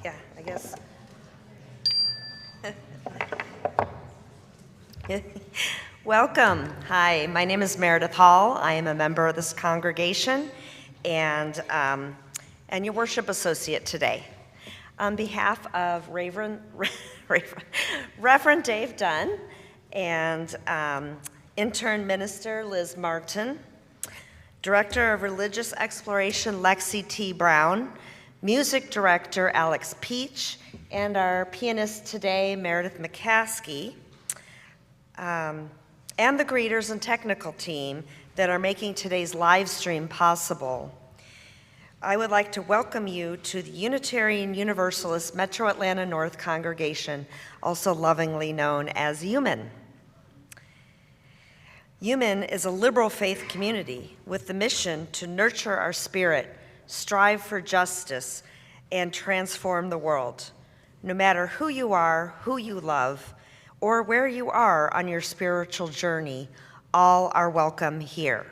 Yeah, I guess. Welcome. Hi, my name is Meredith Hall. I am a member of this congregation and your worship associate today. On behalf of Reverend Dave Dunn and intern minister Liz Martin, Director of Religious Exploration Lexi T. Brown, Music Director Alex Peach, and our pianist today, Meredith McCaskey, and the greeters and technical team that are making today's live stream possible. I would like to welcome you to the Unitarian Universalist Metro Atlanta North congregation, also lovingly known as UUMAN. UUMAN is a liberal faith community with the mission to nurture our spirit, strive for justice, and transform the world. No matter who you are, who you love, or where you are on your spiritual journey, all are welcome here.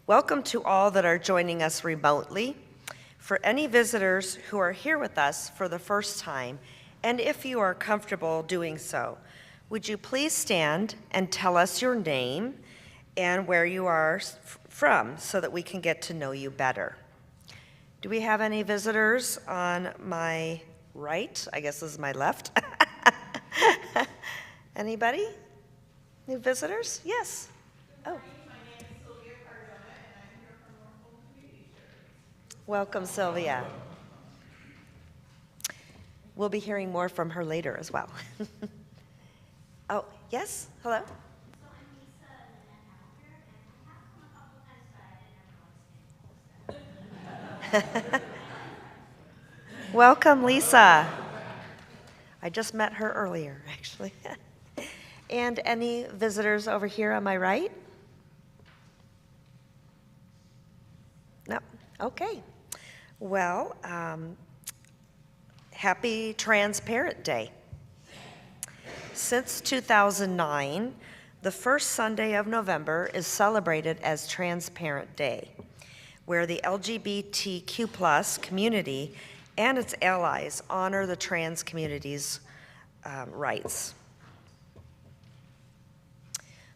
Welcome to all that are joining us remotely. For any visitors who are here with us for the first time, and if you are comfortable doing so, would you please stand and tell us your name and where you are from so that we can get to know you better. Do we have any visitors on my right? I guess this is my left. Anybody? New visitors? Yes. Oh. Welcome, Sylvia. We'll be hearing more from her later as well. Oh, yes? Hello? Welcome, Lisa. I just met her earlier, actually. And any visitors over here on my right? No? Okay. Well, happy Transparent Day. Since 2009, the first Sunday of November is celebrated as Transparent Day, where the LGBTQ+ community and its allies honor the trans community's rights.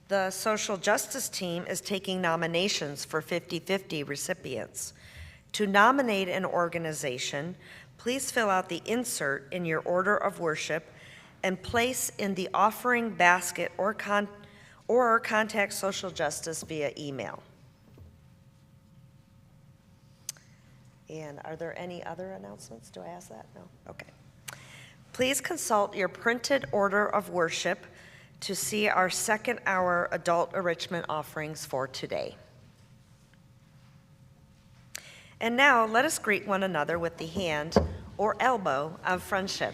The social justice team is taking nominations for 50-50 recipients. To nominate an organization, please fill out the insert in your order of worship and place in the offering basket or contact social justice via email. And are there any other announcements? Do I ask that? No? Okay. Please consult your printed order of worship to see our second hour adult enrichment offerings for today. And now let us greet one another with the hand or elbow of friendship.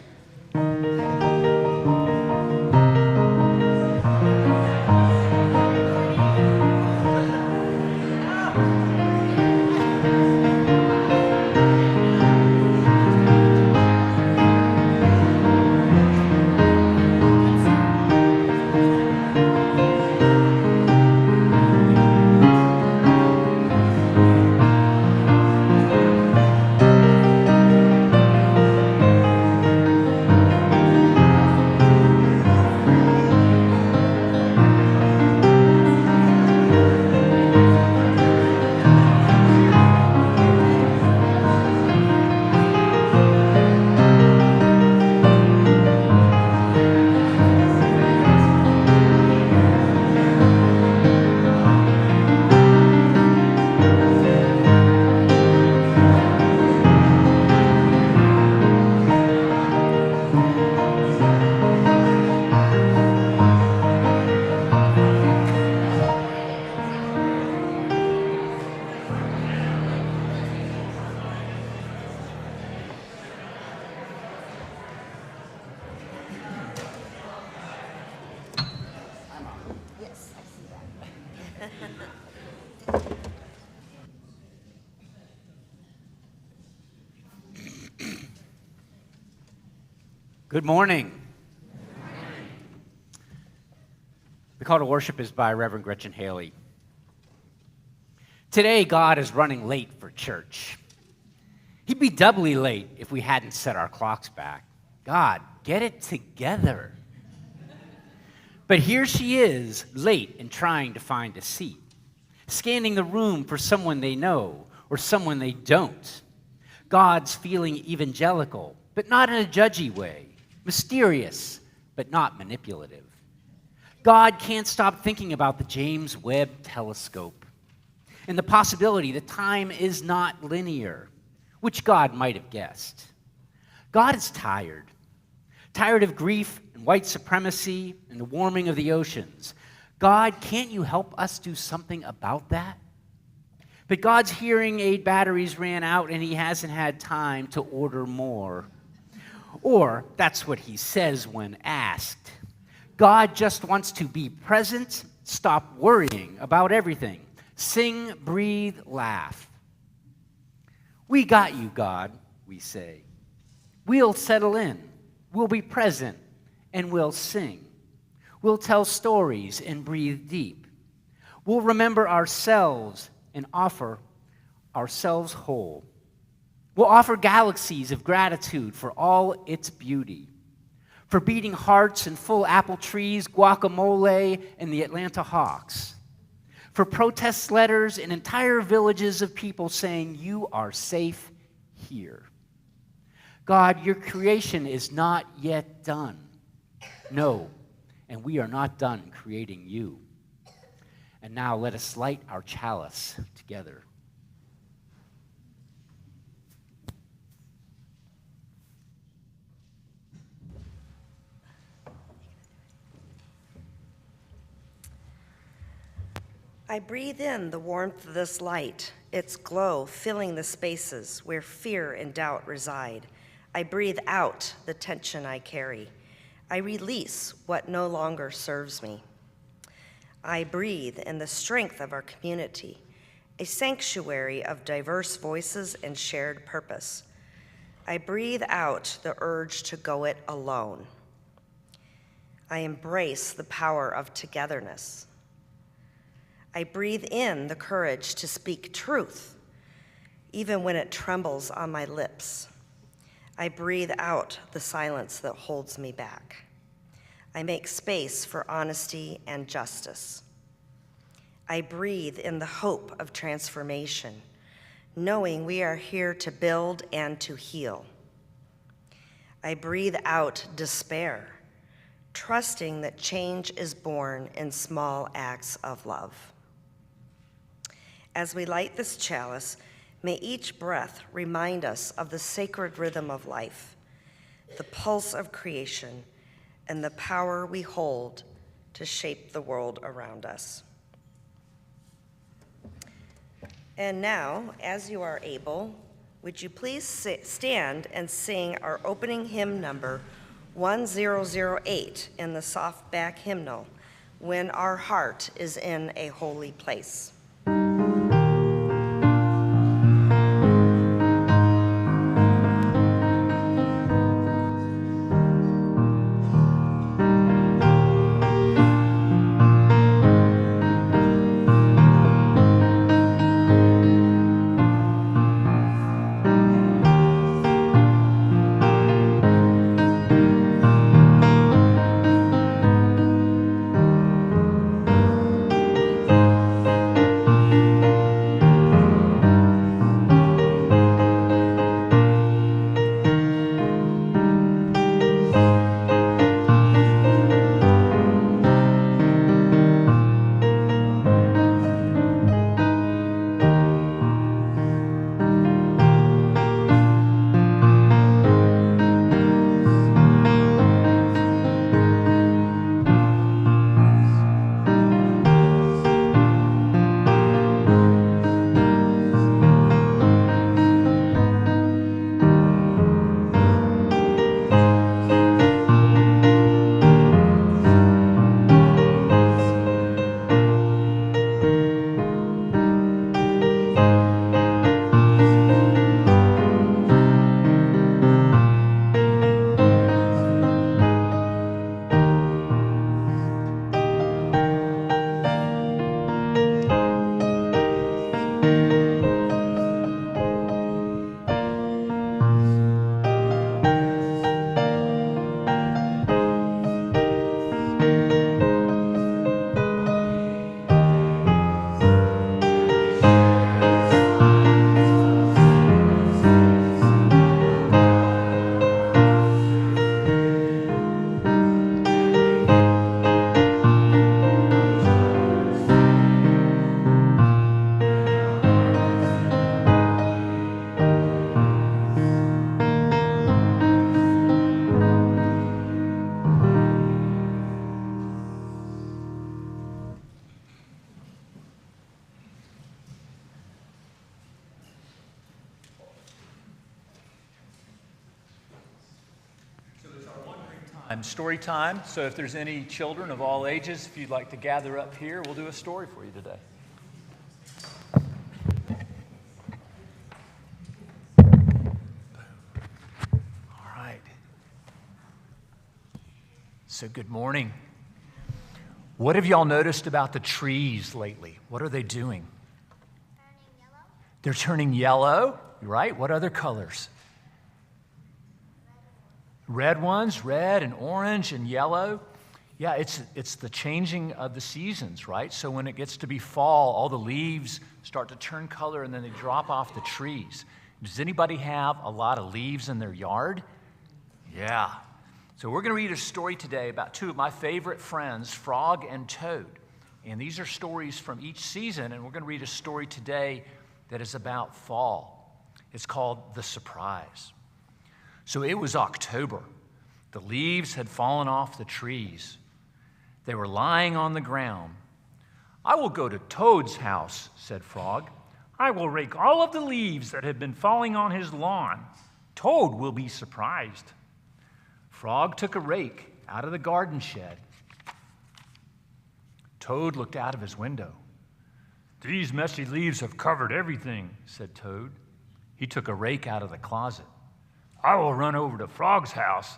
Good morning. The call to worship is by Reverend Gretchen Haley. Today, God is running late for church. He'd be doubly late if if we hadn't set our clocks back. God, get it together. But here she is, late and trying to find a seat, scanning the room for someone they know or someone they don't. God's feeling evangelical, but not in a judgy way, mysterious, but not manipulative. God can't stop thinking about the James Webb Telescope and the possibility that time is not linear, which God might have guessed. God is tired of grief and white supremacy and the warming of the oceans. God, can't you help us do something about that? But God's hearing aid batteries ran out and he hasn't had time to order more. Or that's what he says when asked. God just wants to be present, stop worrying about everything. Sing, breathe, laugh. We got you, God, we say. We'll settle in. We'll be present and we'll sing. We'll tell stories and breathe deep. We'll remember ourselves and offer ourselves whole. We'll offer galaxies of gratitude for all its beauty, for beating hearts and full apple trees, guacamole, and the Atlanta Hawks, for protest letters and entire villages of people saying, you are safe here. God, your creation is not yet done. No, and we are not done creating you. And now let us light our chalice together. I breathe in the warmth of this light, its glow filling the spaces where fear and doubt reside. I breathe out the tension I carry. I release what no longer serves me. I breathe in the strength of our community, a sanctuary of diverse voices and shared purpose. I breathe out the urge to go it alone. I embrace the power of togetherness. I breathe in the courage to speak truth, even when it trembles on my lips. I breathe out the silence that holds me back. I make space for honesty and justice. I breathe in the hope of transformation, knowing we are here to build and to heal. I breathe out despair, trusting that change is born in small acts of love. As we light this chalice, may each breath remind us of the sacred rhythm of life, the pulse of creation, and the power we hold to shape the world around us. And now, as you are able, would you please stand and sing our opening hymn number 1008 in the softback hymnal, When Our Heart is in a Holy Place. Story time. So if there's any children of all ages, if you'd like to gather up here, we'll do a story for you today. All right. So good morning. What have y'all noticed about the trees lately? What are they doing? Turning yellow. They're turning yellow, right? What other colors? Red ones, red and orange and yellow. Yeah, it's the changing of the seasons, right? So when it gets to be fall, all the leaves start to turn color and then they drop off the trees. Does anybody have a lot of leaves in their yard? Yeah. So we're going to read a story today about two of my favorite friends, Frog and Toad. And these are stories from each season, and we're going to read a story today that is about fall. It's called The Surprise. So it was October. The leaves had fallen off the trees. They were lying on the ground. "I will go to Toad's house," said Frog. "I will rake all of the leaves that have been falling on his lawn. Toad will be surprised." Frog took a rake out of the garden shed. Toad looked out of his window. "These messy leaves have covered everything," said Toad. He took a rake out of the closet. "I will run over to Frog's house.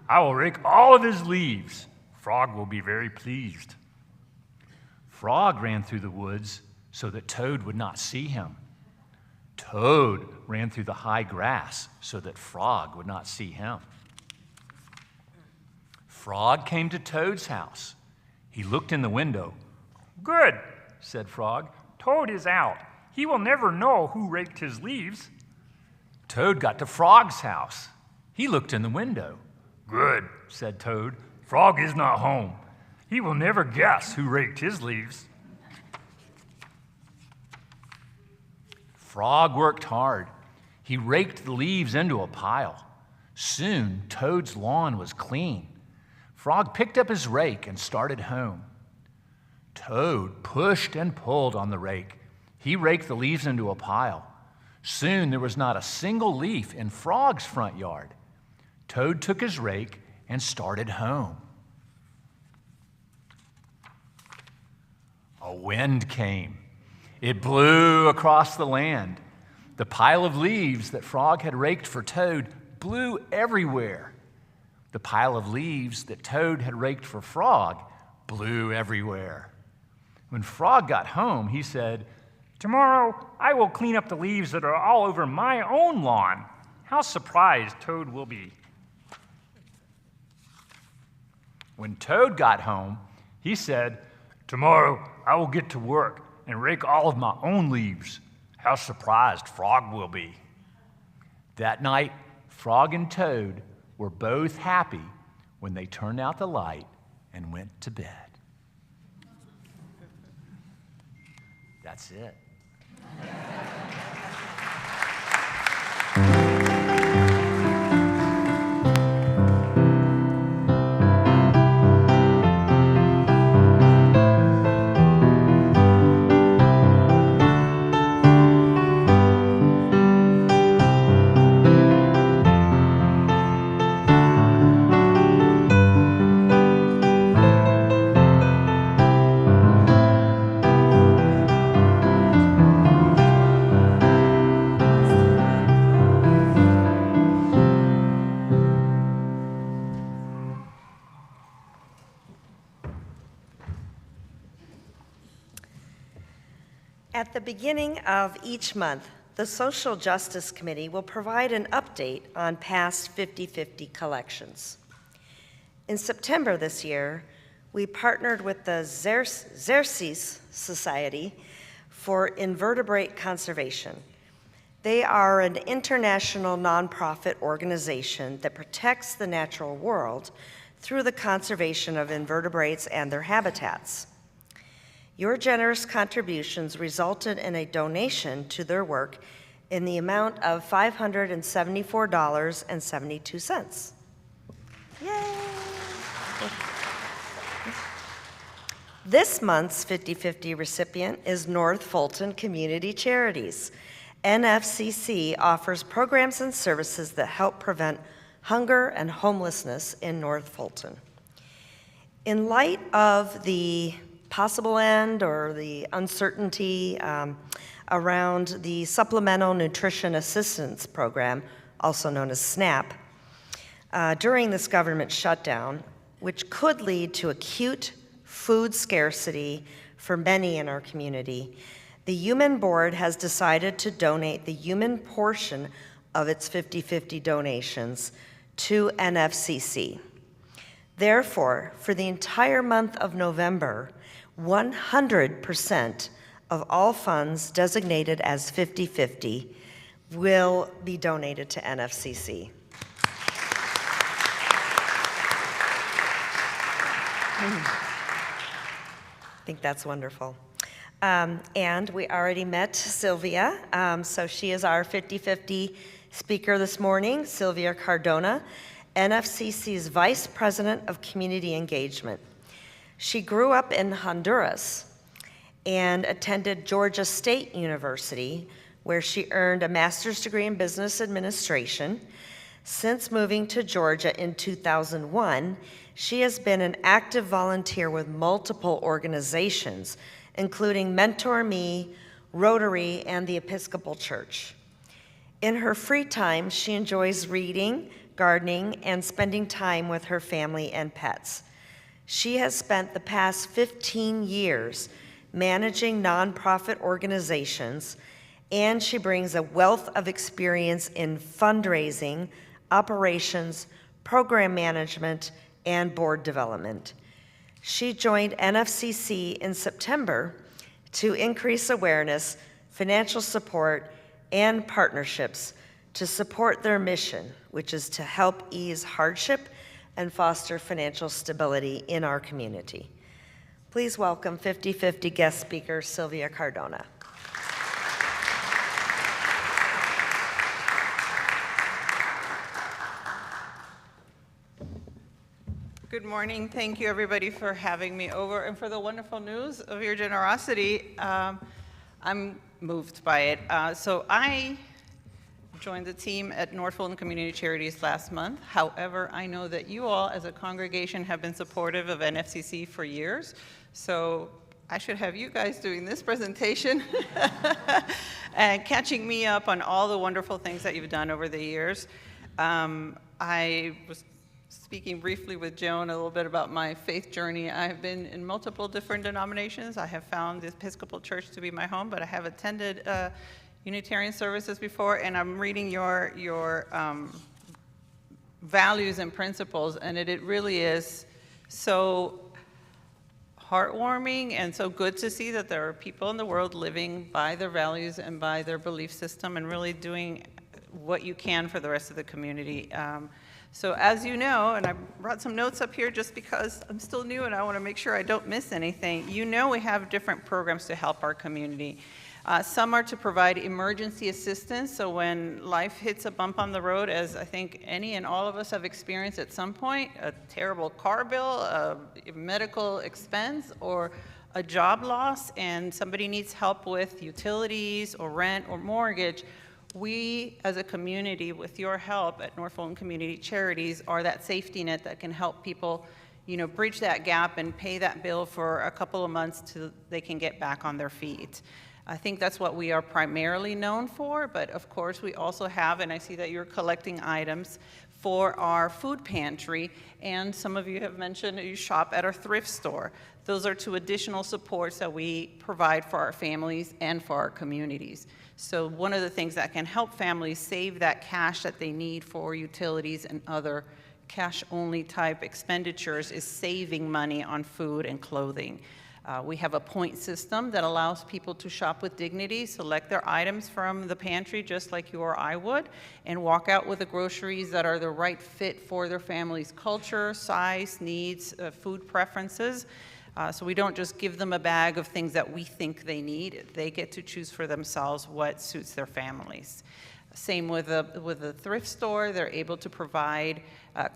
I will rake all of his leaves. Frog will be very pleased." Frog ran through the woods so that Toad would not see him. Toad ran through the high grass so that Frog would not see him. Frog came to Toad's house. He looked in the window. "Good," said Frog. "Toad is out. He will never know who raked his leaves." Toad got to Frog's house. He looked in the window. "Good," said Toad. "Frog is not home. He will never guess who raked his leaves." Frog worked hard. He raked the leaves into a pile. Soon, Toad's lawn was clean. Frog picked up his rake and started home. Toad pushed and pulled on the rake. He raked the leaves into a pile. Soon there was not a single leaf in Frog's front yard. Toad took his rake and started home. A wind came. It blew across the land. The pile of leaves that Frog had raked for Toad blew everywhere. The pile of leaves that Toad had raked for Frog blew everywhere. When Frog got home, he said, "Tomorrow I will clean up the leaves that are all over my own lawn. How surprised Toad will be." When Toad got home, he said, "Tomorrow I will get to work and rake all of my own leaves. How surprised Frog will be." That night, Frog and Toad were both happy when they turned out the light and went to bed. That's it. At the beginning of each month, the Social Justice Committee will provide an update on past 50/50 collections. In September this year, we partnered with the Xerces Society for Invertebrate Conservation. They are an international nonprofit organization that protects the natural world through the conservation of invertebrates and their habitats. Your generous contributions resulted in a donation to their work in the amount of $574.72. Yay! This month's 50/50 recipient is North Fulton Community Charities. NFCC offers programs and services that help prevent hunger and homelessness in North Fulton. In light of the possible end or the uncertainty around the Supplemental Nutrition Assistance Program, also known as SNAP, during this government shutdown, which could lead to acute food scarcity for many in our community, the UUMAN board has decided to donate the UUMAN portion of its 50-50 donations to NFCC. Therefore, for the entire month of November, 100% of all funds designated as 50-50 will be donated to NFCC. I think that's wonderful. And we already met Sylvia, so she is our 50-50 speaker this morning, Sylvia Cardona, NFCC's Vice President of Community Engagement. She grew up in Honduras and attended Georgia State University, where she earned a master's degree in business administration. Since moving to Georgia in 2001, she has been an active volunteer with multiple organizations, including Mentor Me, Rotary, and the Episcopal Church. In her free time, she enjoys reading, gardening, and spending time with her family and pets. She has spent the past 15 years managing nonprofit organizations, and she brings a wealth of experience in fundraising, operations, program management, and board development. She joined NFCC in September to increase awareness, financial support, and partnerships to support their mission, which is to help ease hardship and foster financial stability in our community. Please welcome 50-50 guest speaker Sylvia Cardona. Good morning. Thank you, everybody, for having me over and for the wonderful news of your generosity. I'm moved by it. So I joined the team at North Fulton Community Charities last month. However, I know that you all, as a congregation, have been supportive of NFCC for years. So I should have you guys doing this presentation and catching me up on all the wonderful things that you've done over the years. I was speaking briefly with Joan a little bit about my faith journey. I have been in multiple different denominations. I have found the Episcopal Church to be my home, but I have attended Unitarian services before, and I'm reading your values and principles, and it really is so heartwarming and so good to see that there are people in the world living by their values and by their belief system and really doing what you can for the rest of the community. So as you know, and I brought some notes up here just because I'm still new and I want to make sure I don't miss anything. You know we have different programs to help our community. Some are to provide emergency assistance, so when life hits a bump on the road, as I think any and all of us have experienced at some point, a terrible car bill, a medical expense, or a job loss, and somebody needs help with utilities or rent or mortgage, we, as a community, with your help at North Fulton Community Charities, are that safety net that can help people, bridge that gap and pay that bill for a couple of months till they can get back on their feet. I think that's what we are primarily known for, but of course we also have, and I see that you're collecting items for our food pantry, and some of you have mentioned you shop at our thrift store. Those are two additional supports that we provide for our families and for our communities. So one of the things that can help families save that cash that they need for utilities and other cash-only type expenditures is saving money on food and clothing. We have a point system that allows people to shop with dignity, select their items from the pantry just like you or I would, and walk out with the groceries that are the right fit for their family's culture, size, needs, food preferences. So we don't just give them a bag of things that we think they need. They get to choose for themselves what suits their families. Same with the thrift store. They're able to provide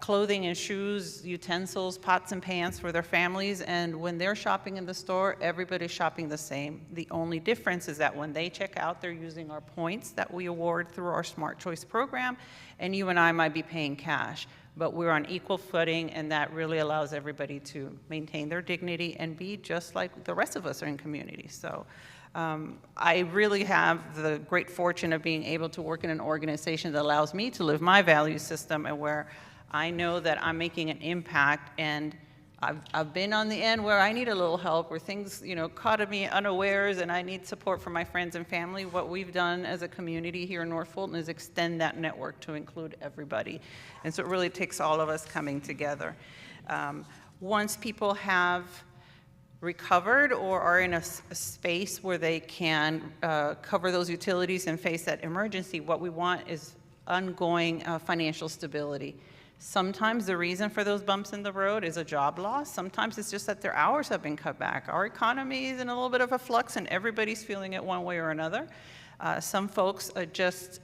clothing and shoes, utensils, pots and pans for their families. And when they're shopping in the store, everybody's shopping the same. The only difference is that when they check out, they're using our points that we award through our Smart Choice program. And you and I might be paying cash. But we're on equal footing, and that really allows everybody to maintain their dignity and be just like the rest of us are in community. So I really have the great fortune of being able to work in an organization that allows me to live my value system, and where I know that I'm making an impact. And I've been on the end where I need a little help, where things, caught me unawares, and I need support from my friends and family. What we've done as a community here in North Fulton is extend that network to include everybody. And so it really takes all of us coming together. Once people have recovered or are in a space where they can cover those utilities and face that emergency, what we want is ongoing financial stability. Sometimes the reason for those bumps in the road is a job loss. Sometimes it's just that their hours have been cut back. Our economy is in a little bit of a flux, and everybody's feeling it one way or another. Some folks just,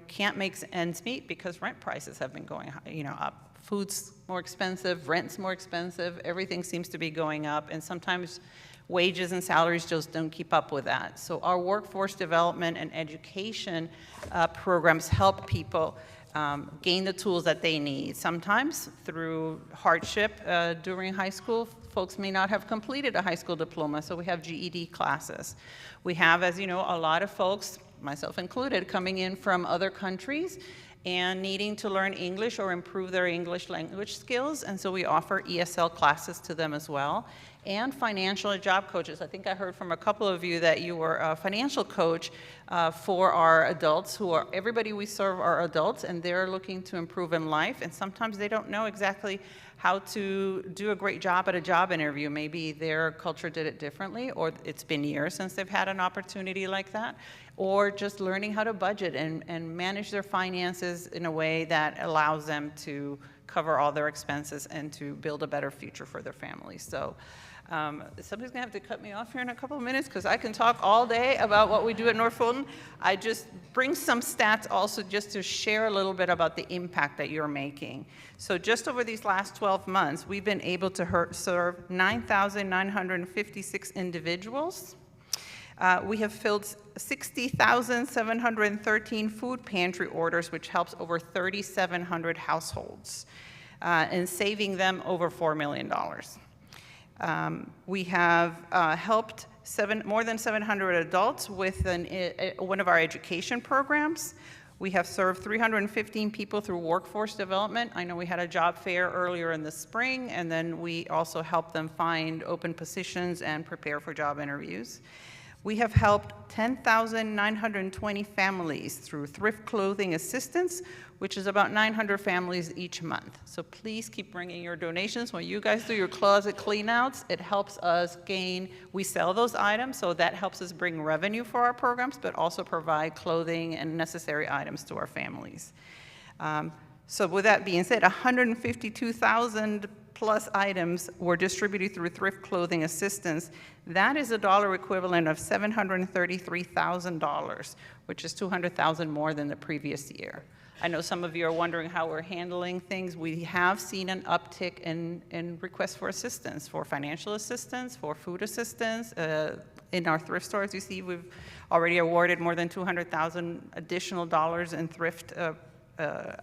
can't make ends meet because rent prices have been going, up. Food's more expensive, rent's more expensive, everything seems to be going up, and sometimes wages and salaries just don't keep up with that. So our workforce development and education programs help people gain the tools that they need. Sometimes through hardship during high school, folks may not have completed a high school diploma, so we have GED classes. We have, as you know, a lot of folks, myself included, coming in from other countries and needing to learn English or improve their English language skills, and so we offer ESL classes to them as well. And financial and job coaches. I think I heard from a couple of you that you were a financial coach for our adults everybody we serve are adults, and they're looking to improve in life, and sometimes they don't know exactly how to do a great job at a job interview. Maybe their culture did it differently, or it's been years since they've had an opportunity like that, or just learning how to budget and manage their finances in a way that allows them to cover all their expenses and to build a better future for their families. So somebody's gonna have to cut me off here in a couple of minutes, because I can talk all day about what we do at North Fulton. I just bring some stats also just to share a little bit about the impact that you're making. So just over these last 12 months, we've been able to serve 9,956 individuals. We have filled 60,713 food pantry orders, which helps over 3,700 households, and saving them over $4 million. We have helped more than 700 adults with one of our education programs. We have served 315 people through workforce development. I know we had a job fair earlier in the spring, and then we also helped them find open positions and prepare for job interviews. We have helped 10,920 families through thrift clothing assistance, which is about 900 families each month. So please keep bringing your donations. When you guys do your closet cleanouts, it helps us we sell those items, so that helps us bring revenue for our programs, but also provide clothing and necessary items to our families. So with that being said, 152,000 plus items were distributed through thrift clothing assistance. That is a dollar equivalent of $733,000, which is $200,000 more than the previous year. I know some of you are wondering how we're handling things. We have seen an uptick in requests for assistance, for financial assistance, for food assistance. In our thrift stores, you see we've already awarded more than $200,000 additional dollars in thrift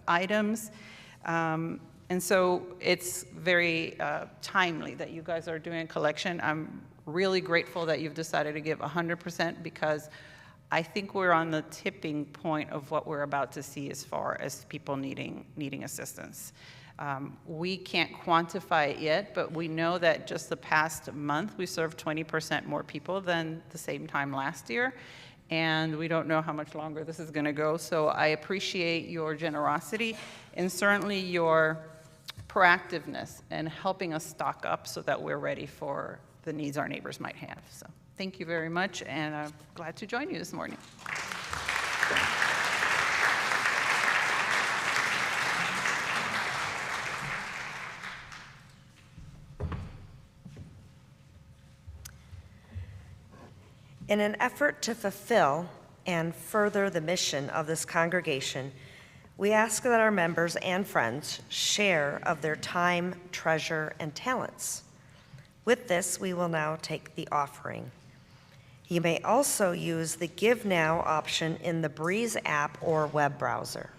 items. And so it's very timely that you guys are doing a collection. I'm really grateful that you've decided to give 100%, because I think we're on the tipping point of what we're about to see as far as people needing assistance. We can't quantify it yet, but we know that just the past month we served 20% more people than the same time last year. And we don't know how much longer this is going to go. So I appreciate your generosity and certainly your proactiveness and helping us stock up so that we're ready for the needs our neighbors might have. So thank you very much, and I'm glad to join you this morning. In an effort to fulfill and further the mission of this congregation, we ask that our members and friends share of their time, treasure, and talents. With this, we will now take the offering. You may also use the Give Now option in the Breeze app or web browser.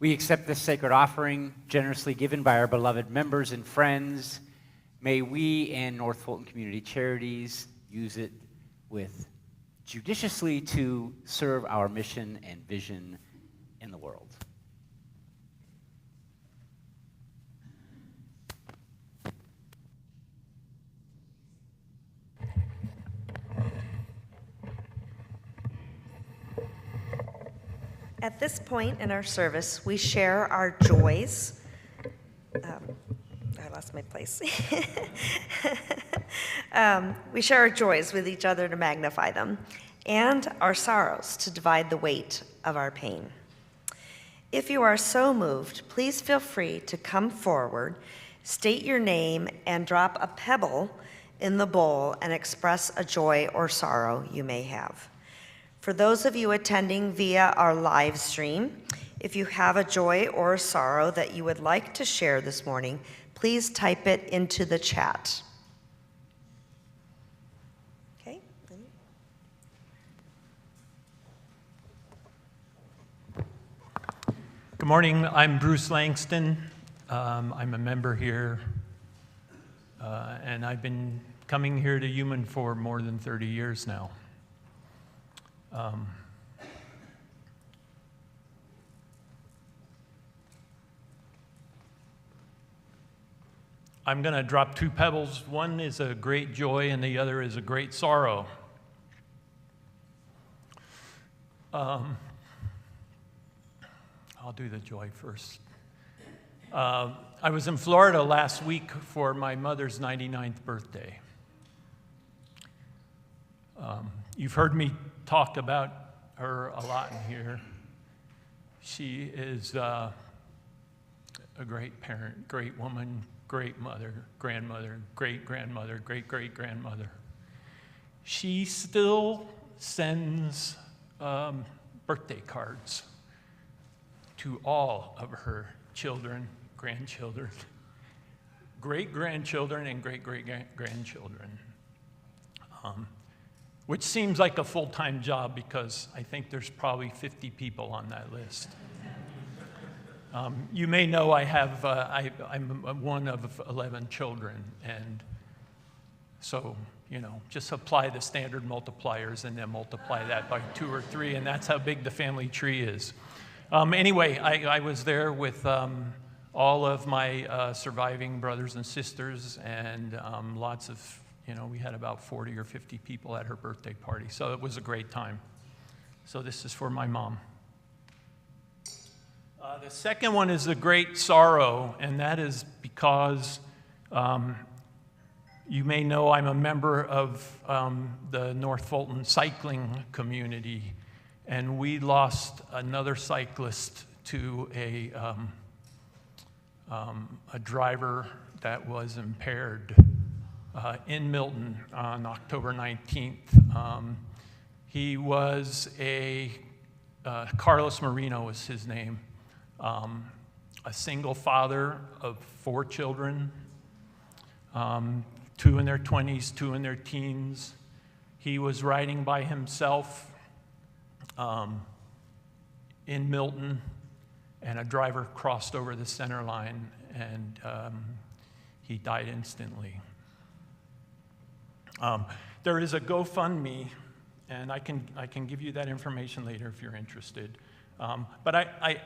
We accept this sacred offering generously given by our beloved members and friends. May we and North Fulton Community Charities use it judiciously to serve our mission and vision in the world. At this point in our service, we share our joys. I lost my place. We share our joys with each other to magnify them, and our sorrows to divide the weight of our pain. If you are so moved, please feel free to come forward, state your name, and drop a pebble in the bowl and express a joy or sorrow you may have. For those of you attending via our live stream, if you have a joy or a sorrow that you would like to share this morning, please type it into the chat. Okay. Good morning. I'm Bruce Langston. I'm a member here, and I've been coming here to UUMAN for more than 30 years now. I'm going to drop two pebbles. One is a great joy, and the other is a great sorrow. I'll do the joy first. I was in Florida last week for my mother's 99th birthday. You've heard me talk about her a lot in here. She is a great parent, great woman, great mother, grandmother, great-grandmother, great-great-grandmother. She still sends birthday cards to all of her children, grandchildren, great-grandchildren, and great-great-grandchildren, which seems like a full-time job because I think there's probably 50 people on that list. You may know I have, I'm one of 11 children, and so, you know, just apply the standard multipliers and then multiply that by 2 or 3, and that's how big the family tree is. Anyway, I was there with all of my surviving brothers and sisters, and lots of, you know, we had about 40 or 50 people at her birthday party, so it was a great time. So this is for my mom. The second one is a great sorrow, and that is because you may know I'm a member of the North Fulton cycling community, and we lost another cyclist to a driver that was impaired in Milton on October 19th. He was Carlos Marino was his name. A single father of 4 children, 2 in their 20s, 2 in their teens. He was riding by himself in Milton, and a driver crossed over the center line, and he died instantly. There is a GoFundMe, and I can give you that information later if you're interested. But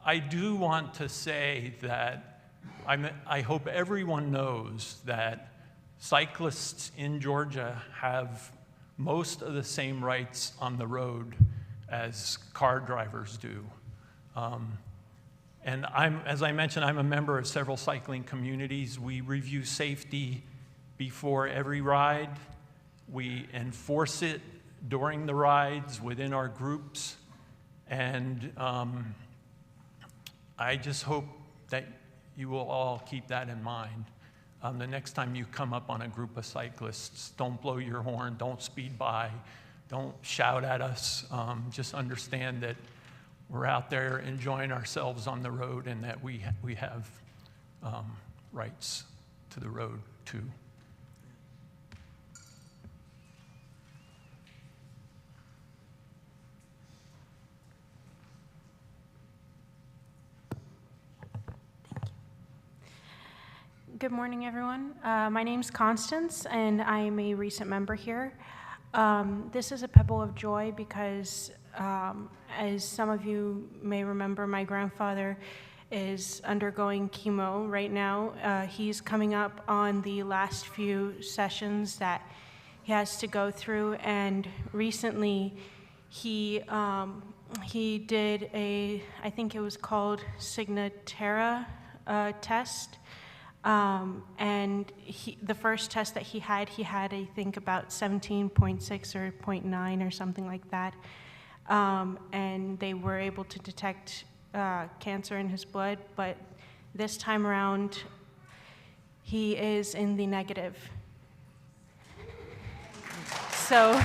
I do want to say that I hope everyone knows that cyclists in Georgia have most of the same rights on the road as car drivers do. And as I mentioned, I'm a member of several cycling communities. We review safety before every ride. We enforce it during the rides within our groups. And I just hope that you will all keep that in mind. The next time you come up on a group of cyclists, don't blow your horn, don't speed by, don't shout at us. Just understand that we're out there enjoying ourselves on the road, and that we have rights to the road too. Good morning, everyone. My name's Constance, and I am a recent member here. This is a pebble of joy because, as some of you may remember, my grandfather is undergoing chemo right now. He's coming up on the last few sessions that he has to go through, and recently he did I think it was called Signatera test. And the first test that he had, I think, about 17.6 or 0.9 or something like that. And they were able to detect cancer in his blood, but this time around, he is in the negative. So,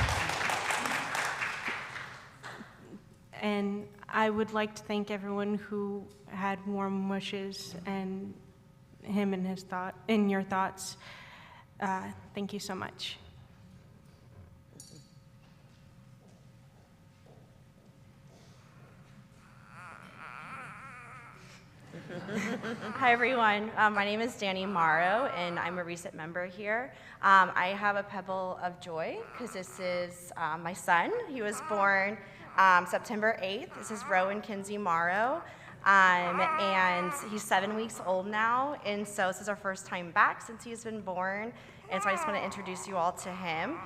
and I would like to thank everyone who had warm wishes and him in your thoughts. Thank you so much. Hi, everyone. My name is Danny Morrow, and I'm a recent member here. I have a pebble of joy because this is my son. He was born September 8th. This is Rowan Kinsey Morrow, and he's 7 weeks old now, and so this is our first time back since he's been born, and so I just want to introduce you all to him.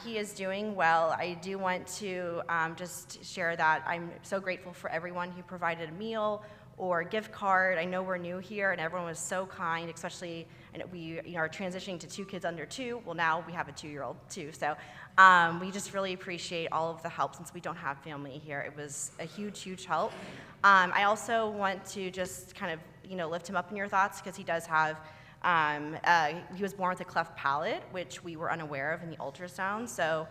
He is doing well. I do want to just share that I'm so grateful for everyone who provided a meal or gift card. I know we're new here, and everyone was so kind, especially, and we are transitioning to 2 kids under 2. Well, now we have a 2-year-old too, so we just really appreciate all of the help since we don't have family here. It was a huge, huge help. I also want to just kind of, lift him up in your thoughts because he does have, he was born with a cleft palate, which we were unaware of in the ultrasound, so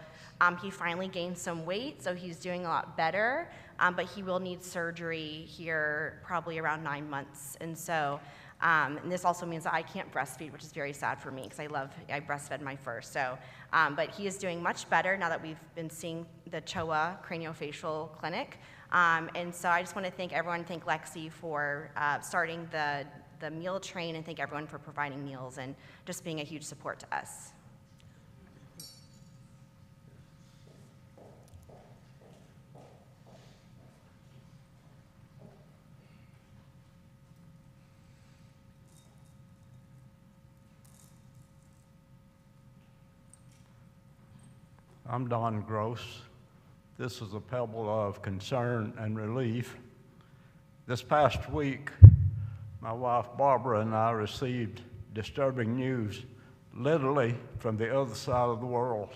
he finally gained some weight, so he's doing a lot better. But he will need surgery here probably around 9 months. And so, and this also means that I can't breastfeed, which is very sad for me because I breastfed my first. So, but he is doing much better now that we've been seeing the CHOA craniofacial clinic. And so I just want to thank everyone, thank Lexi for starting the meal train, and thank everyone for providing meals and just being a huge support to us. I'm Don Gross. This is a pebble of concern and relief. This past week, my wife Barbara and I received disturbing news, literally from the other side of the world.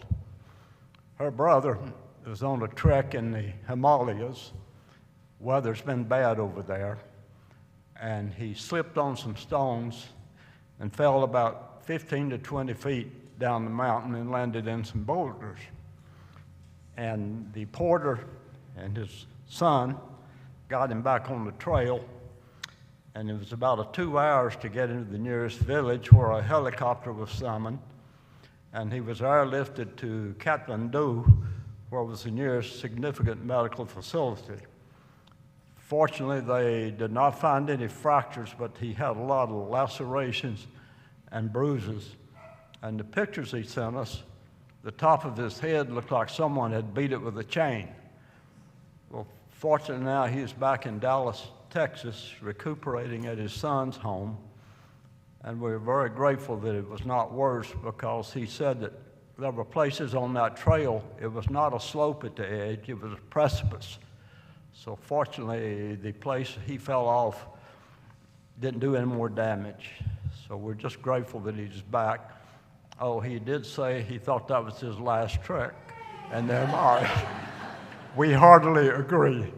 Her brother was on a trek in the Himalayas. Weather's been bad over there, and he slipped on some stones and fell about 15 to 20 feet down the mountain and landed in some boulders. And the porter and his son got him back on the trail, and it was about 2 hours to get into the nearest village where a helicopter was summoned, and he was airlifted to Kathmandu, where was the nearest significant medical facility. Fortunately, they did not find any fractures, but he had a lot of lacerations and bruises. And the pictures he sent us, the top of his head looked like someone had beat it with a chain. Well, fortunately now he's back in Dallas, Texas, recuperating at his son's home. And we're very grateful that it was not worse, because he said that there were places on that trail, it was not a slope at the edge, it was a precipice. So fortunately, the place he fell off didn't do any more damage. So we're just grateful that he's back. Oh, he did say he thought that was his last trek, and then we heartily agree.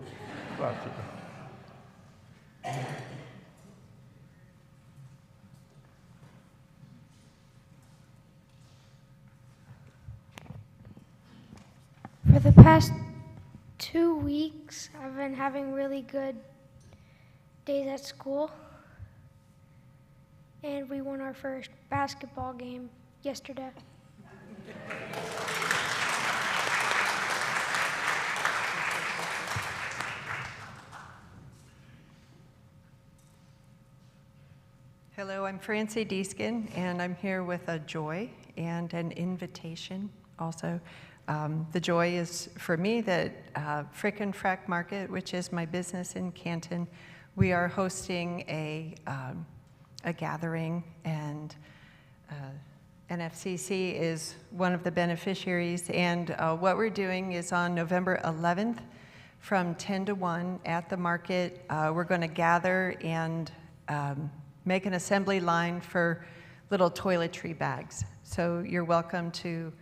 For the past 2 weeks, I've been having really good days at school, and we won our first basketball game yesterday. Hello, I'm Francie Deeskin, and I'm here with a joy and an invitation also. The joy is for me that Frick and Frack Market, which is my business in Canton, we are hosting a gathering, and NFCC is one of the beneficiaries. And what we're doing is on November 11th from 10 to 1 at the market, we're going to gather and make an assembly line for little toiletry bags. So you're welcome to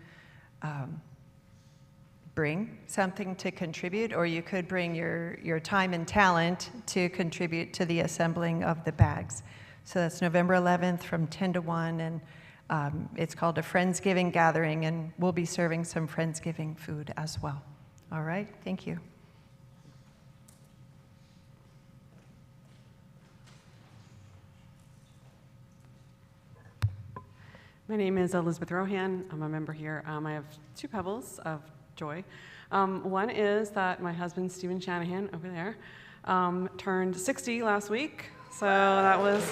bring something to contribute, or you could bring your time and talent to contribute to the assembling of the bags. So that's November 11th from 10 to 1, and it's called a Friendsgiving gathering, and we'll be serving some Friendsgiving food as well. All right, thank you. My name is Elizabeth Rohan. I'm a member here. I have two pebbles of joy. One is that my husband, Stephen Shanahan, over there, turned 60 last week. So that was...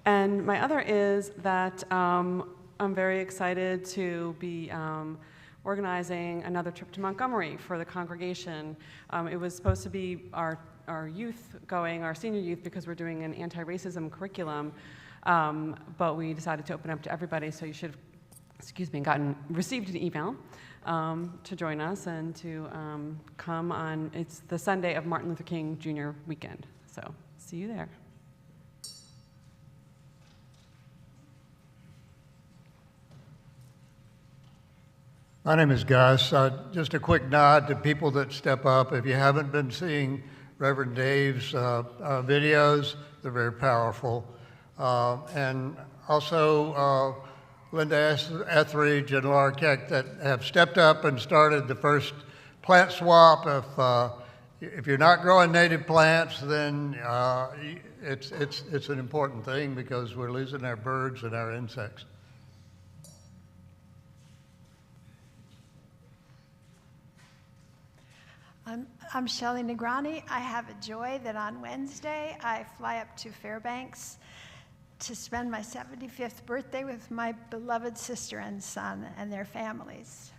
and my other is that I'm very excited to be organizing another trip to Montgomery for the congregation. It was supposed to be our youth going, our senior youth, because we're doing an anti-racism curriculum, but we decided to open up to everybody, so you should have, received an email to join us and to come on, it's the Sunday of Martin Luther King Jr. weekend, so see you there. My name is Gus. Just a quick nod to people that step up. If you haven't been seeing Reverend Dave's videos, they're very powerful. And also Linda Etheridge and Laura Keck that have stepped up and started the first plant swap. If you're not growing native plants, then it's an important thing because we're losing our birds and our insects. I'm Shelley Negrani. I have a joy that on Wednesday I fly up to Fairbanks to spend my 75th birthday with my beloved sister and son and their families.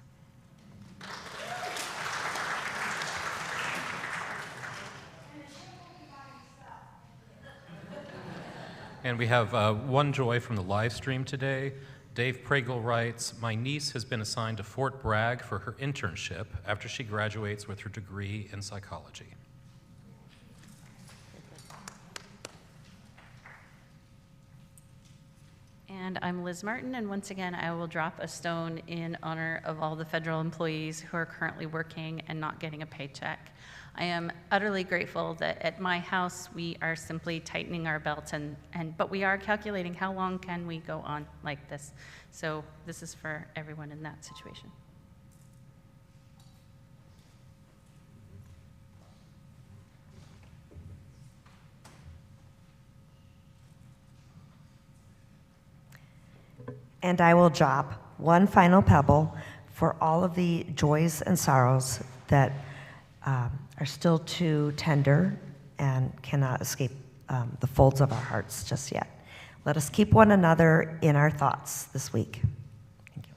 And we have one joy from the live stream today. Dave Pregel writes, my niece has been assigned to Fort Bragg for her internship after she graduates with her degree in psychology. And I'm Liz Martin, and once again, I will drop a stone in honor of all the federal employees who are currently working and not getting a paycheck. I am utterly grateful that at my house we are simply tightening our belts, but we are calculating how long can we go on like this. So this is for everyone in that situation. And I will drop one final pebble for all of the joys and sorrows that are still too tender and cannot escape the folds of our hearts just yet. Let us keep one another in our thoughts this week. Thank you.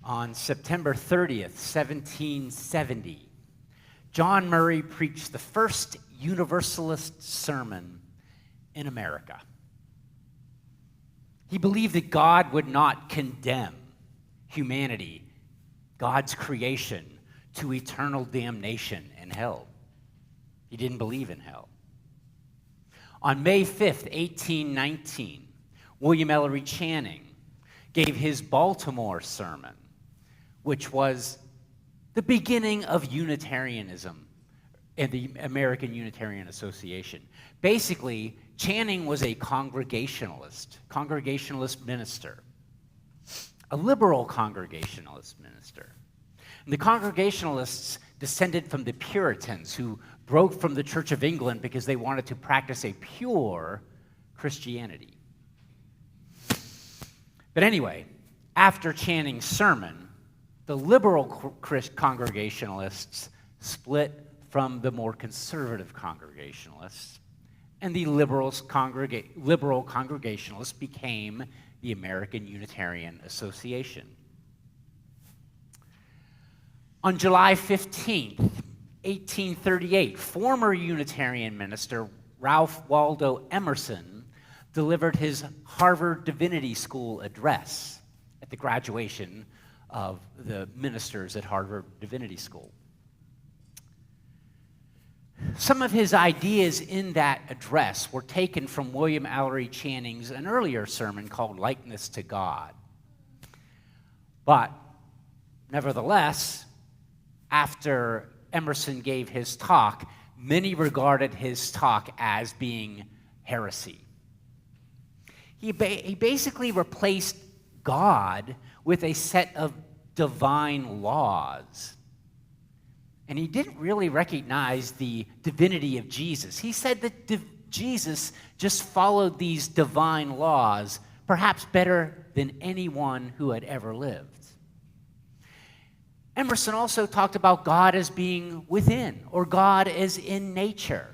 On September 30th, 1770, John Murray preached the first Universalist sermon in America. He believed that God would not condemn humanity, God's creation, to eternal damnation and hell. He didn't believe in hell. On May 5th, 1819, William Ellery Channing gave his Baltimore sermon, which was the beginning of Unitarianism and the American Unitarian Association. Basically, Channing was a Congregationalist minister, a liberal Congregationalist minister. And the Congregationalists descended from the Puritans, who broke from the Church of England because they wanted to practice a pure Christianity. But anyway, after Channing's sermon, the liberal Congregationalists split from the more conservative Congregationalists, and the liberal Congregationalists became the American Unitarian Association. On July 15th, 1838, former Unitarian minister Ralph Waldo Emerson delivered his Harvard Divinity School address at the graduation of the ministers at Harvard Divinity School. Some of his ideas in that address were taken from William Ellery Channing's an earlier sermon called Likeness to God. But nevertheless, after Emerson gave his talk, many regarded his talk as being heresy. He basically replaced God with a set of divine laws. And he didn't really recognize the divinity of Jesus. He said that Jesus just followed these divine laws, perhaps better than anyone who had ever lived. Emerson also talked about God as being within, or God as in nature.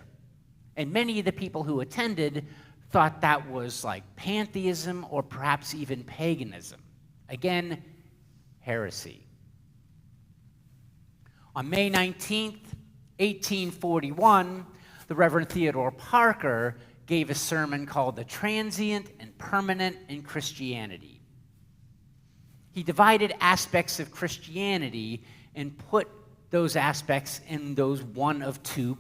And many of the people who attended thought that was like pantheism or perhaps even paganism. Again, heresy. On May 19th, 1841, the Reverend Theodore Parker gave a sermon called The Transient and Permanent in Christianity. He divided aspects of Christianity and put those aspects in those one of two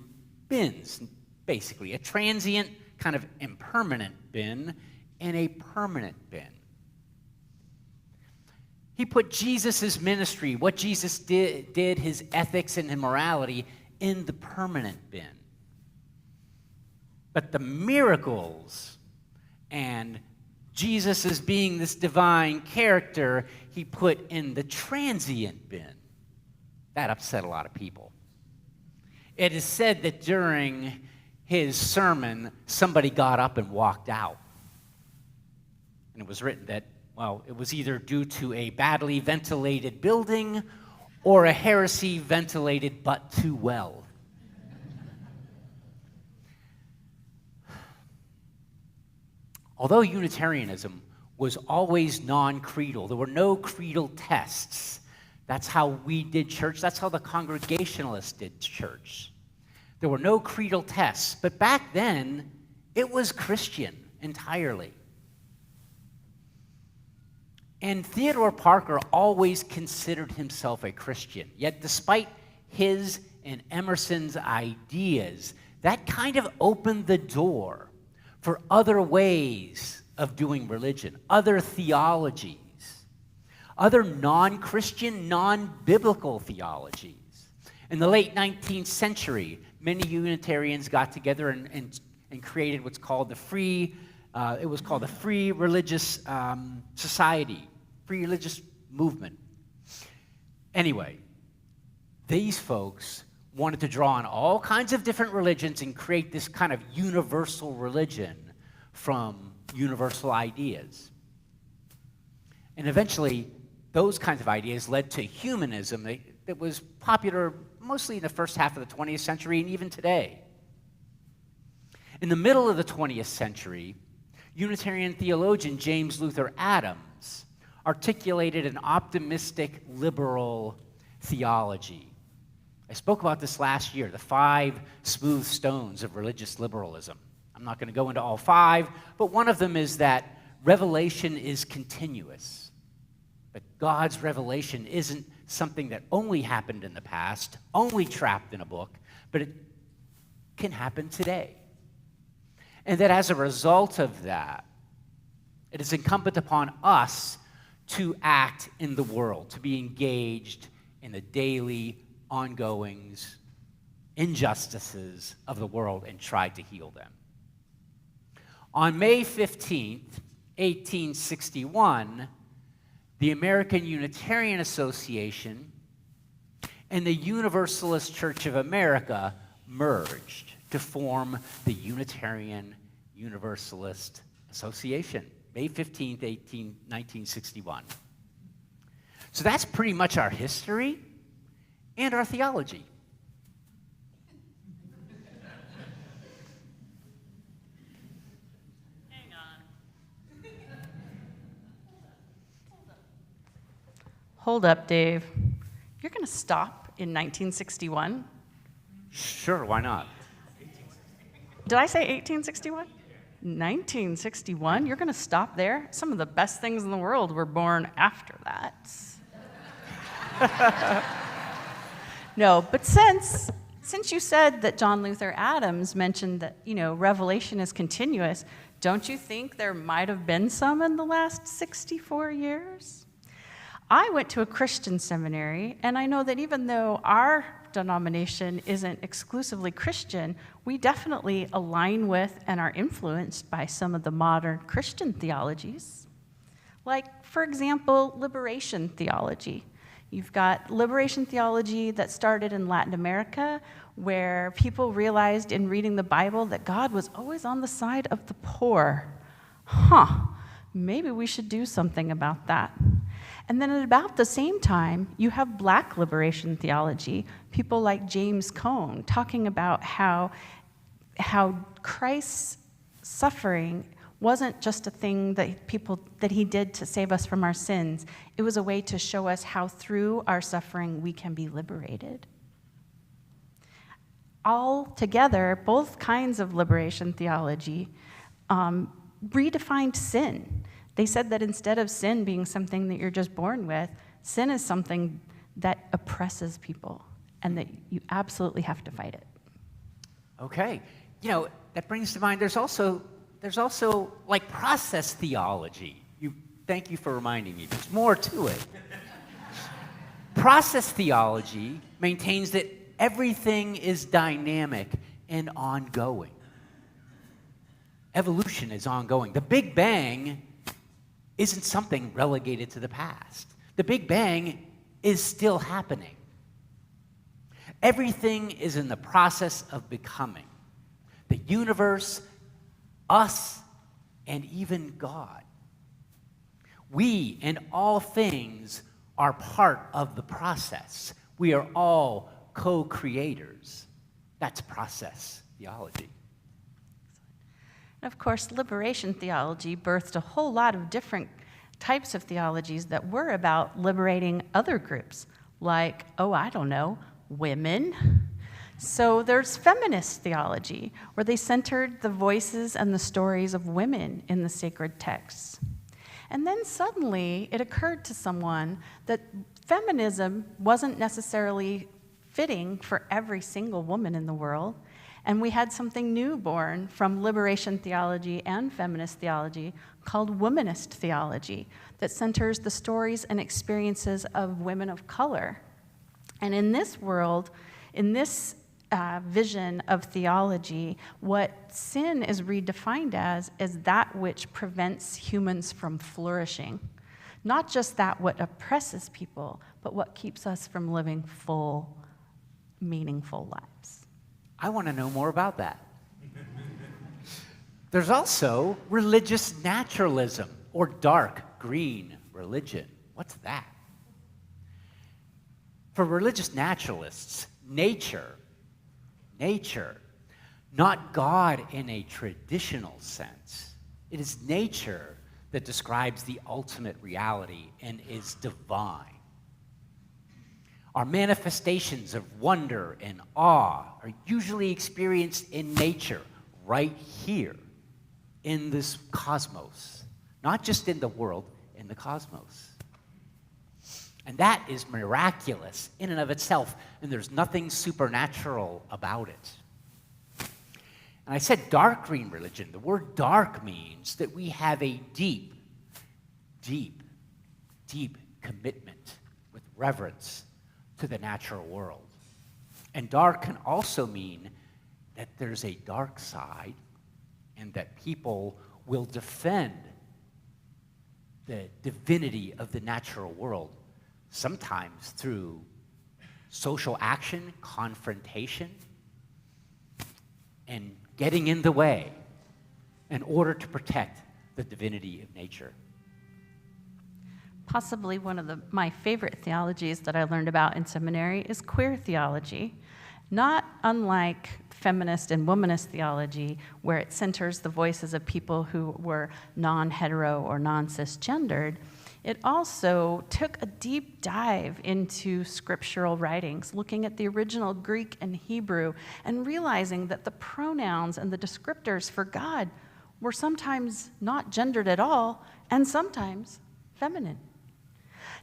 bins, basically, a transient, kind of impermanent bin and a permanent bin. He put Jesus' ministry, what Jesus did, his ethics and his morality, in the permanent bin. But the miracles and Jesus as being this divine character, he put in the transient bin. That upset a lot of people. It is said that during his sermon, somebody got up and walked out. And it was written that, well, it was either due to a badly ventilated building or a heresy ventilated but too well. Although Unitarianism was always non-creedal, there were no creedal tests. That's how we did church. That's how the Congregationalists did church. There were no creedal tests. But back then, it was Christian entirely. And Theodore Parker always considered himself a Christian. Yet despite his and Emerson's ideas, that kind of opened the door for other ways of doing religion, other theologies, other non-Christian, non-biblical theologies. In the late 19th century, many Unitarians got together and created what's called the Free Religious Society, Free Religious Movement. Anyway, these folks wanted to draw on all kinds of different religions and create this kind of universal religion from universal ideas. And eventually, those kinds of ideas led to humanism that was popular mostly in the first half of the 20th century and even today. In the middle of the 20th century, Unitarian theologian James Luther Adams articulated an optimistic liberal theology. I spoke about this last year, the 5 smooth stones of religious liberalism. I'm not going to go into all 5, but one of them is that revelation is continuous. That God's revelation isn't something that only happened in the past, only trapped in a book, but it can happen today. And that as a result of that, it is incumbent upon us to act in the world, to be engaged in the daily ongoings, injustices of the world and try to heal them. On May 15th, 1861, the American Unitarian Association and the Universalist Church of America merged to form the Unitarian Universalist Association, May 15th, 1961. So that's pretty much our history and our theology. Hang on. Hold up, Dave. You're going to stop in 1961? Sure, why not? Did I say 1861? 1961? You're going to stop there? Some of the best things in the world were born after that. No, but since you said that John Luther Adams mentioned that, revelation is continuous, don't you think there might have been some in the last 64 years? I went to a Christian seminary, and I know that even though our denomination isn't exclusively Christian, we definitely align with and are influenced by some of the modern Christian theologies. Like, for example, liberation theology. You've got liberation theology that started in Latin America, where people realized in reading the Bible that God was always on the side of the poor. Maybe we should do something about that. And then at about the same time, you have black liberation theology, people like James Cone talking about how Christ's suffering wasn't just a thing that he did to save us from our sins. It was a way to show us how through our suffering we can be liberated. All together, both kinds of liberation theology redefined sin. They said that instead of sin being something that you're just born with, sin is something that oppresses people and that you absolutely have to fight it. Okay. That brings to mind there's also like process theology. Thank you for reminding me. There's more to it. Process theology maintains that everything is dynamic and ongoing. Evolution is ongoing. The Big Bang isn't something relegated to the past. The Big Bang is still happening. Everything is in the process of becoming. The universe, us, and even God. We and all things are part of the process. We are all co-creators. That's process theology. And of course, liberation theology birthed a whole lot of different types of theologies that were about liberating other groups, like, women. So there's feminist theology, where they centered the voices and the stories of women in the sacred texts. And then suddenly it occurred to someone that feminism wasn't necessarily fitting for every single woman in the world. And we had something new born from liberation theology and feminist theology called womanist theology that centers the stories and experiences of women of color. And in this world, in this vision of theology, what sin is redefined as is that which prevents humans from flourishing. Not just that what oppresses people, but what keeps us from living full, meaningful lives. I want to know more about that. There's also religious naturalism, or dark green religion. What's that? For religious naturalists, nature, not God in a traditional sense. It is nature that describes the ultimate reality and is divine. Our manifestations of wonder and awe are usually experienced in nature, right here, in this cosmos. Not just in the world, in the cosmos. And that is miraculous in and of itself, and there's nothing supernatural about it. And I said dark green religion. The word dark means that we have a deep, deep, deep commitment with reverence to the natural world. And dark can also mean that there's a dark side and that people will defend the divinity of the natural world, sometimes through social action, confrontation, and getting in the way in order to protect the divinity of nature. Possibly one of my favorite theologies that I learned about in seminary is queer theology. Not unlike feminist and womanist theology, where it centers the voices of people who were non-hetero or non-cisgendered, it also took a deep dive into scriptural writings, looking at the original Greek and Hebrew, and realizing that the pronouns and the descriptors for God were sometimes not gendered at all, and sometimes feminine.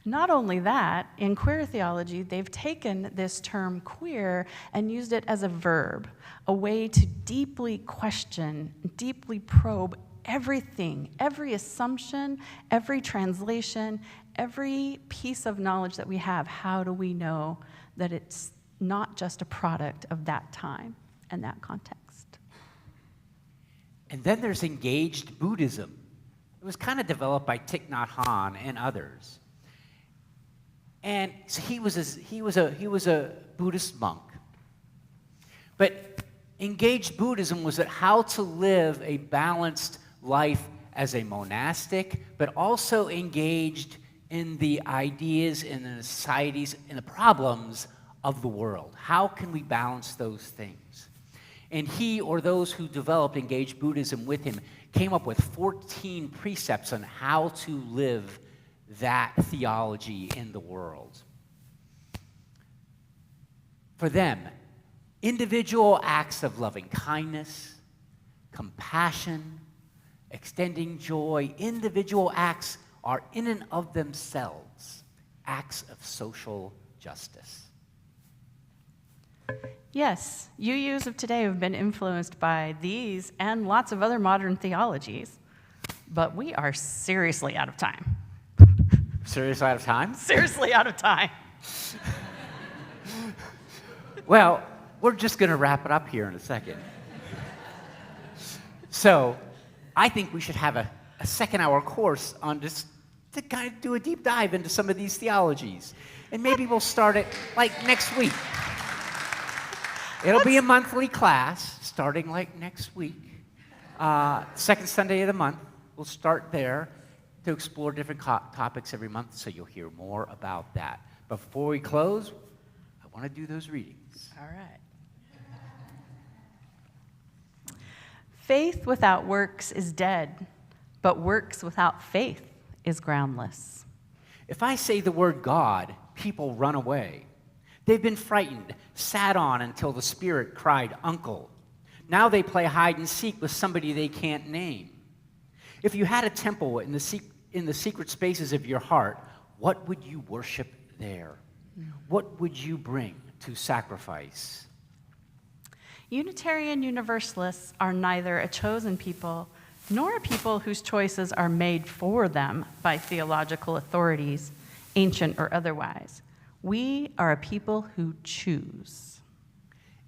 Not only that, in queer theology, they've taken this term queer and used it as a verb, a way to deeply question, deeply probe everything, every assumption, every translation, every piece of knowledge that we have. How do we know that it's not just a product of that time and that context? And then there's engaged Buddhism. It was kind of developed by Thich Nhat Hanh and others. And so he was a Buddhist monk. But engaged Buddhism was that how to live a balanced life as a monastic, but also engaged in the ideas and the societies and the problems of the world. How can we balance those things? And he, or those who developed engaged Buddhism with him, came up with 14 precepts on how to live that theology in the world. For them, individual acts of loving kindness, compassion, extending joy, individual acts are in and of themselves acts of social justice. Yes, UUs of today have been influenced by these and lots of other modern theologies, but we are seriously out of time. Seriously out of time? Seriously out of time. Well, we're just going to wrap it up here in a second. So, I think we should have a second-hour course on just to kind of do a deep dive into some of these theologies. And maybe we'll start it like next week. It'll be a monthly class starting like next week. Second Sunday of the month. We'll start there to explore different topics every month, so you'll hear more about that. But before we close, I want to do those readings. All right. Faith without works is dead, but works without faith is groundless. If I say the word God, people run away. They've been frightened, sat on until the spirit cried, "Uncle." Now they play hide and seek with somebody they can't name. If you had a temple in the secret spaces of your heart, what would you worship there? What would you bring to sacrifice? Unitarian Universalists are neither a chosen people nor a people whose choices are made for them by theological authorities, ancient or otherwise. We are a people who choose.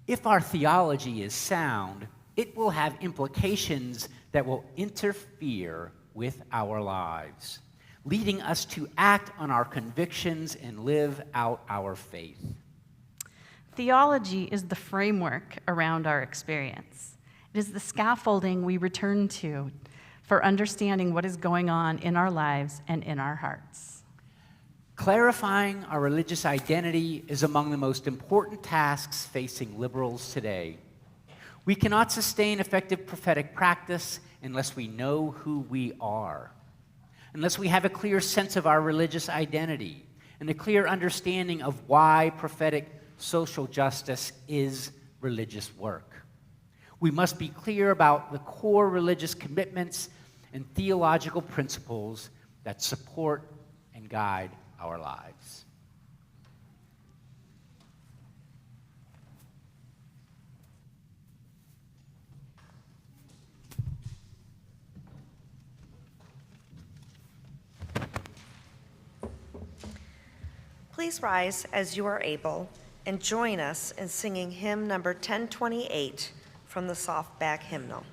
If our theology is sound, it will have implications that will interfere with our lives, leading us to act on our convictions and live out our faith. Theology is the framework around our experience. It is the scaffolding we return to for understanding what is going on in our lives and in our hearts. Clarifying our religious identity is among the most important tasks facing liberals today. We cannot sustain effective prophetic practice unless we know who we are, unless we have a clear sense of our religious identity and a clear understanding of why prophetic social justice is religious work. We must be clear about the core religious commitments and theological principles that support and guide our lives. Please rise as you are able and join us in singing hymn number 1028 from the softback hymnal.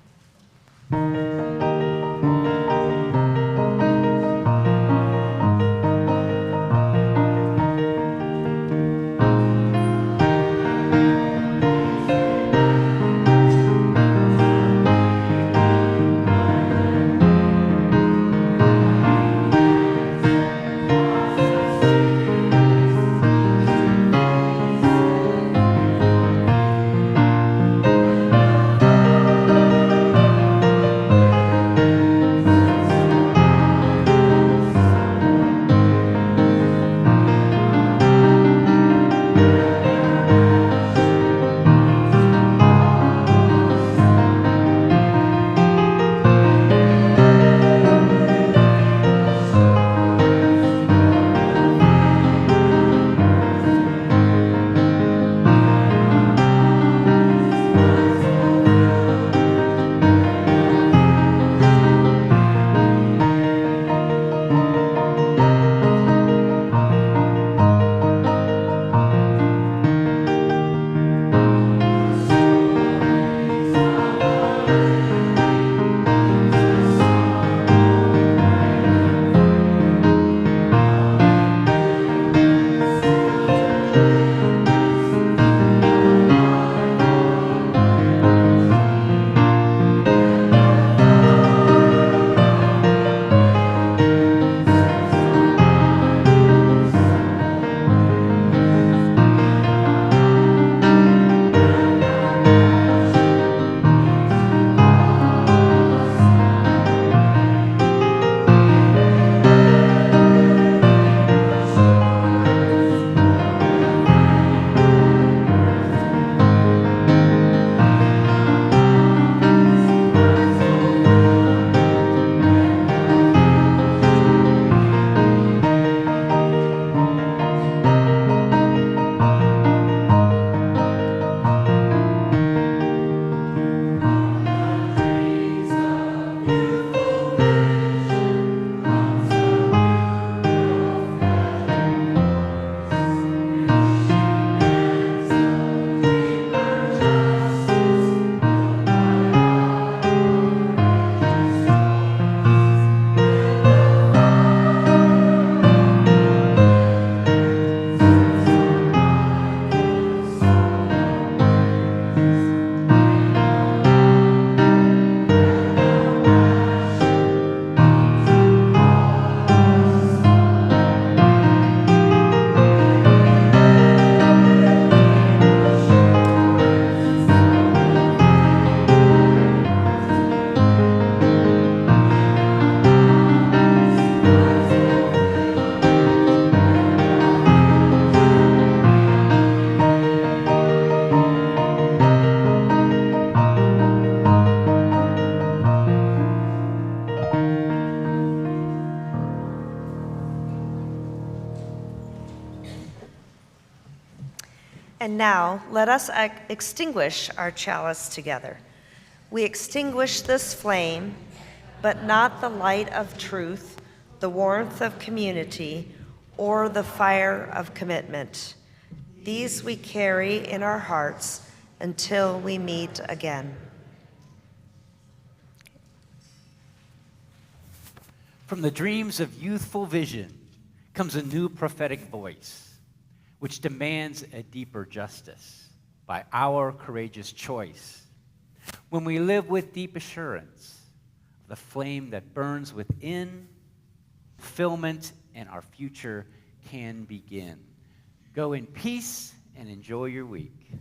And now let us extinguish our chalice together. We extinguish this flame, but not the light of truth, the warmth of community, or the fire of commitment. These we carry in our hearts until we meet again. From the dreams of youthful vision comes a new prophetic voice, which demands a deeper justice by our courageous choice. When we live with deep assurance of the flame that burns within, fulfillment and our future can begin. Go in peace and enjoy your week.